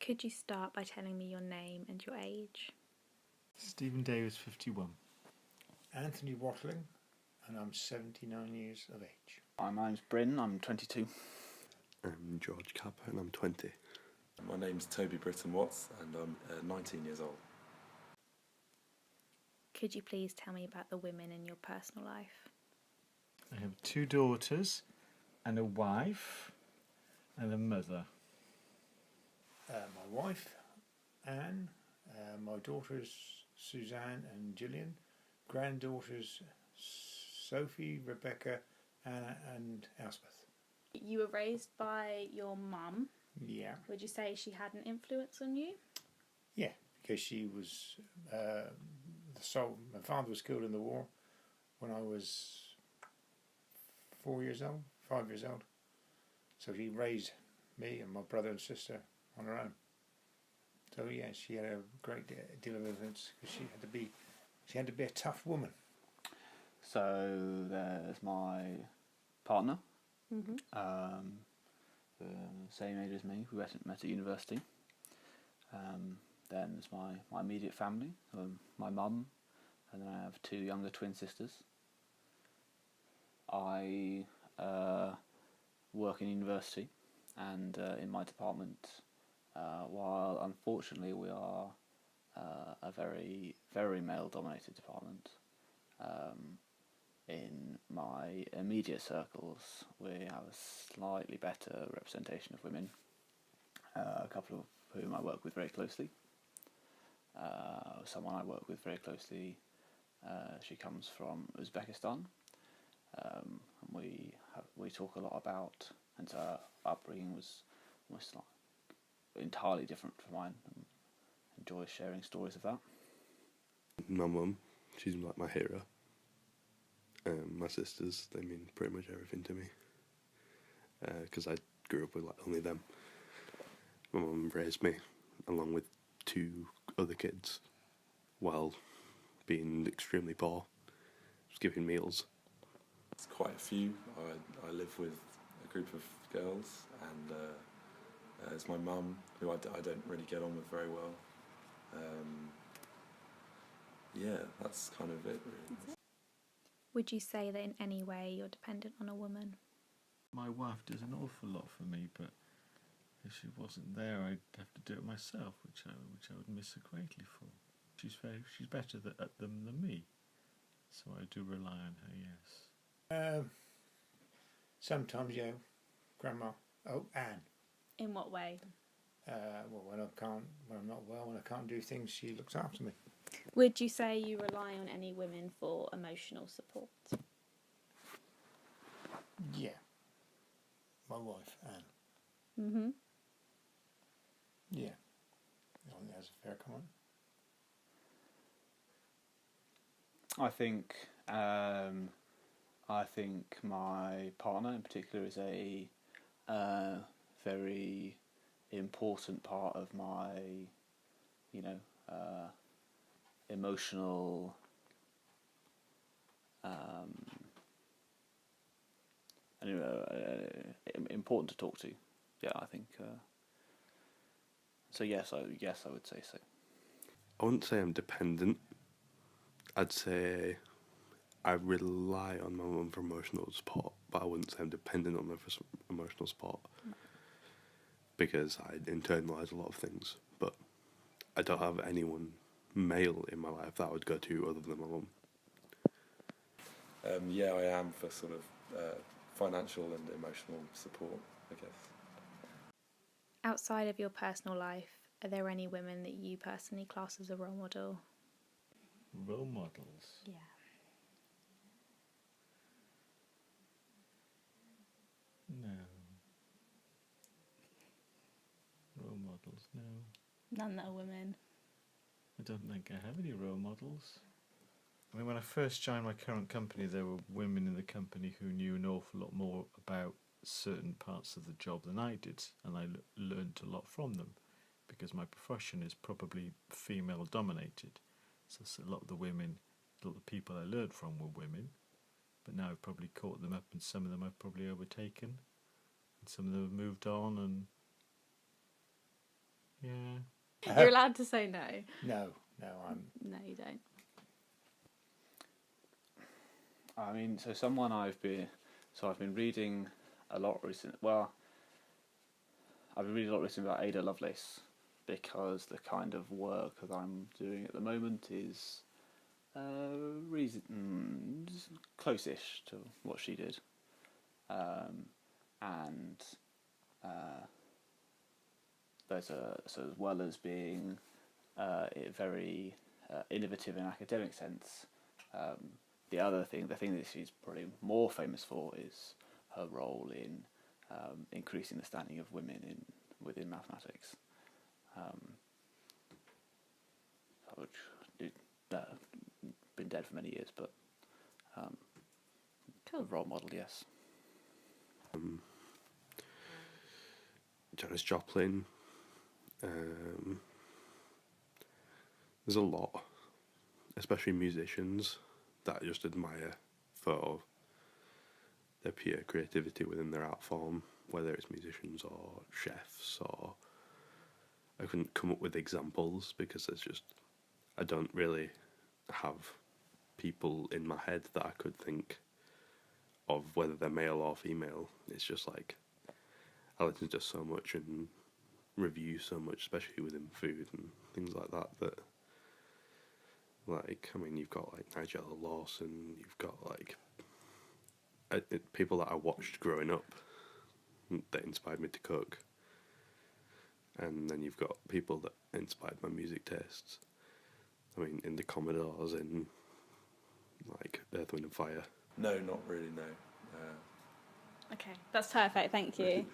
Could you start by telling me your name and your age? Stephen Davies, 51. Anthony Watling, and I'm 79 years of age. My name's Bryn, I'm 22. I'm George Capper and I'm 20. My name's Toby Britton Watts and I'm 19 years old. Could you please tell me about the women in your personal life? I have 2 daughters and a wife and a mother. My wife, Anne, my daughters, Suzanne and Gillian, granddaughters, Sophie, Rebecca, Anna and Elspeth. You were raised by your mum. Yeah. Would you say she had an influence on you? Yeah, because she was my father was killed in the war when I was 5 years old. So she raised me and my brother and sister on her own. So yeah, she had a great deal of influence because she had to be a tough woman. So there's my partner, Mm-hmm. the same age as me, we met at university. Then there's my immediate family, my mum, and then I have 2 younger twin sisters. I work in university, and in my department, while unfortunately we are a very, very male-dominated department, in my immediate circles we have a slightly better representation of women, a couple of whom I work with very closely. Someone I work with very closely, she comes from Uzbekistan, and we talk a lot about, and so her upbringing was almost like entirely different from mine, and enjoy sharing stories of that. My mum, she's like my hero. My sisters, they mean pretty much everything to me. Because I grew up with like only them. My mum raised me along with 2 other kids while being extremely poor. Just giving meals. It's quite a few. I live with a group of girls and it's my mum, who I don't really get on with very well. Yeah, that's kind of it really. Would you say that in any way you're dependent on a woman? My wife does an awful lot for me, but if she wasn't there, I'd have to do it myself, which I would miss her greatly for. She's better at them than me, so I do rely on her. Yes. Sometimes, yeah, Grandma. Oh, Anne. In what way? Well, when I'm not well, when I can't do things, she looks after me. Would you say you rely on any women for emotional support? Yeah. My wife, Anne. Mm-hmm. Yeah. I think that's a fair comment. I think my partner in particular is a very important part of my, emotional important to talk to. Yeah, I think so. Yes, I would say so. I wouldn't say I'm dependent. I'd say I rely on my mum for emotional support, but I wouldn't say I'm dependent on her for emotional support. Because I internalise a lot of things, but I don't have anyone male in my life that I would go to other than my mum. Yeah, I am for sort of financial and emotional support, I guess. Outside of your personal life, are there any women that you personally class as a role model? Role models? Yeah. No. Role models, no. None that are women. I don't think I have any role models. I mean, when I first joined my current company, there were women in the company who knew an awful lot more about certain parts of the job than I did, and I learned a lot from them, because my profession is probably female dominated. So a lot of the people I learned from were women, but now I've probably caught them up, and some of them I've probably overtaken, and some of them have moved on, and Yeah. You're allowed to say no. No, I'm. No, you don't. I mean, I've been reading a lot recently. Well, I've been reading a lot recently about Ada Lovelace because the kind of work that I'm doing at the moment is close-ish to what she did, and there's so as well as being very innovative in an academic sense. The thing that she's probably more famous for is her role in increasing the standing of women within mathematics. Which been dead for many years, but a Cool. role model, yes. Janis Joplin. There's a lot, especially musicians, that I just admire for their pure creativity within their art form, whether it's musicians or chefs, or I couldn't come up with examples because I don't really have people in my head that I could think of, whether they're male or female. It's just like I listen to so much and review so much, especially within food and things like that, like, I mean, you've got like Nigella Lawson, you've got like people that I watched growing up that inspired me to cook, and then you've got people that inspired my music tastes. I mean, in the Commodores, in like Earth, Wind and Fire. No, not really. No. Okay, that's perfect. Thank you.